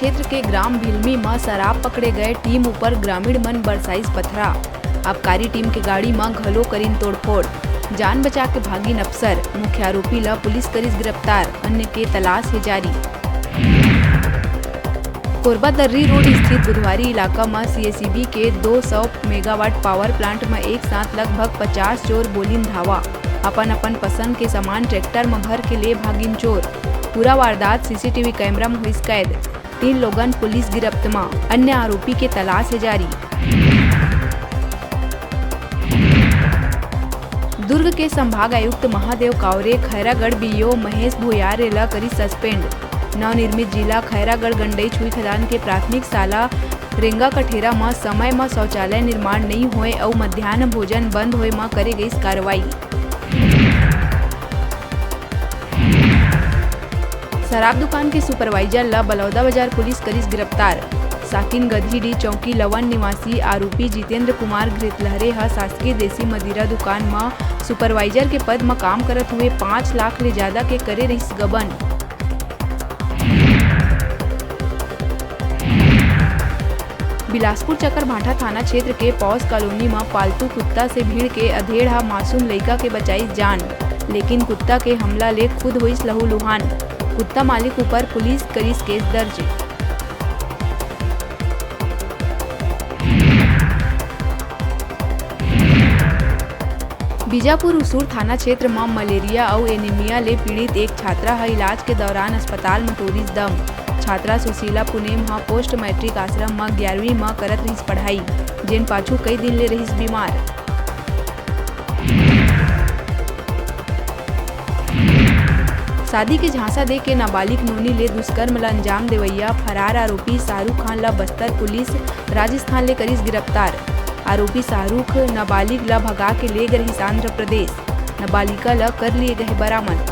क्षेत्र के ग्राम भिलमी में शराब पकड़े गए टीम ऊपर ग्रामीण मन बरसाइस पथरा। आबकारी टीम के गाड़ी में घलो करीन तोड़फोड़। जान बचा के भागी अफसर। मुख्य आरोपी ला पुलिस करीस गिरफ्तार। अन्य के तलाश है जारी। कोरबा दर्री रोड स्थित बुधवारी इलाका में सीएसईबी के 200 मेगावाट पावर प्लांट में एक साथ लगभग 50 चोर बोलिन धावा। अपन पसंद के सामान ट्रैक्टर में भर के लिए भागिन चोर। पूरा वारदात सीसीटीवी कैमरा में हुई कैद। 3 लोगन पुलिस गिरफ्त में। अन्य आरोपी के तलाश है जारी। दुर्ग के संभाग आयुक्त महादेव कावरे खैरागढ़ बीओ महेश भोयार ला करी सस्पेंड। नवनिर्मित जिला खैरागढ़ गंडई छुई खदान के प्राथमिक शाला रेंगा कठेरा में समय में शौचालय निर्माण नहीं होए और मध्याह्न भोजन बंद होए में करे गई कार्रवाई। शराब दुकान के सुपरवाइजर ला बलौदा बाजार पुलिस करीस गिरफ्तार। साकिन गधीडी चौकी लवन निवासी आरोपी जितेंद्र कुमार घृतलहरे हा शासकीय देसी मदिरा दुकान में सुपरवाइजर के पद में काम करत हुए 5 लाख ले ज्यादा के करे रहीस गबन। बिलासपुर चकरभाठा थाना क्षेत्र के पौस कॉलोनी में पालतू कुत्ता से भीड़ के अधेड़ हा मासूम लड़का के बचाई जान, लेकिन कुत्ता के हमला ले खुद हुईस लहूलुहान। कुत्ता मालिक ऊपर पुलिस करीस केस दर्ज। बीजापुर उसूर थाना क्षेत्र में मलेरिया और एनीमिया ले पीड़ित एक छात्रा है इलाज के दौरान अस्पताल में तोड़ीस दम। छात्रा सुशीला पुनेम हा पोस्ट मैट्रिक आश्रम में 11वीं में करत रहीस पढ़ाई, जेन पाछू कई दिन ले रहीस बीमार। शादी के झांसा दे के नाबालिग नोनी ले दुष्कर्म ला अंजाम देवैया फरार आरोपी शाहरुख खान ला बस्तर पुलिस राजस्थान ले करीस गिरफ्तार। आरोपी शाहरुख नाबालिग ला भगा के ले गए आंध्र प्रदेश। नाबालिका ला कर लिए गए बरामद।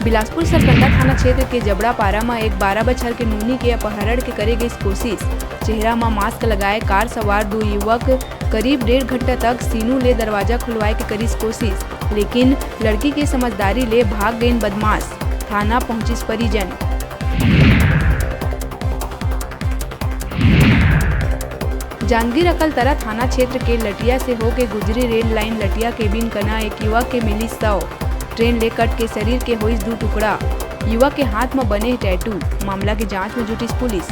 बिलासपुर सरकंडा थाना क्षेत्र के जबड़ापारा में एक 12 बछर के नूनी के अपहरण के करे गई कोशिश। चेहरा में मास्क लगाए कार सवार 2 युवक करीब 1.5 घंटा तक सीनू ले दरवाजा खुलवाए के करीस कोशिश, लेकिन लड़की के समझदारी ले भाग गए बदमाश। थाना पहुंचिस परिजन। जांजगीर अकलतरा थाना क्षेत्र के लटिया से होके गुजरी रेल लाइन लटिया केबिन कना एक युवक के मिली 100। ट्रेन ले कट के शरीर के होइस 2 टुकड़ा। युवक के हाथ में बने टैटू। मामला की जांच में जुटी पुलिस।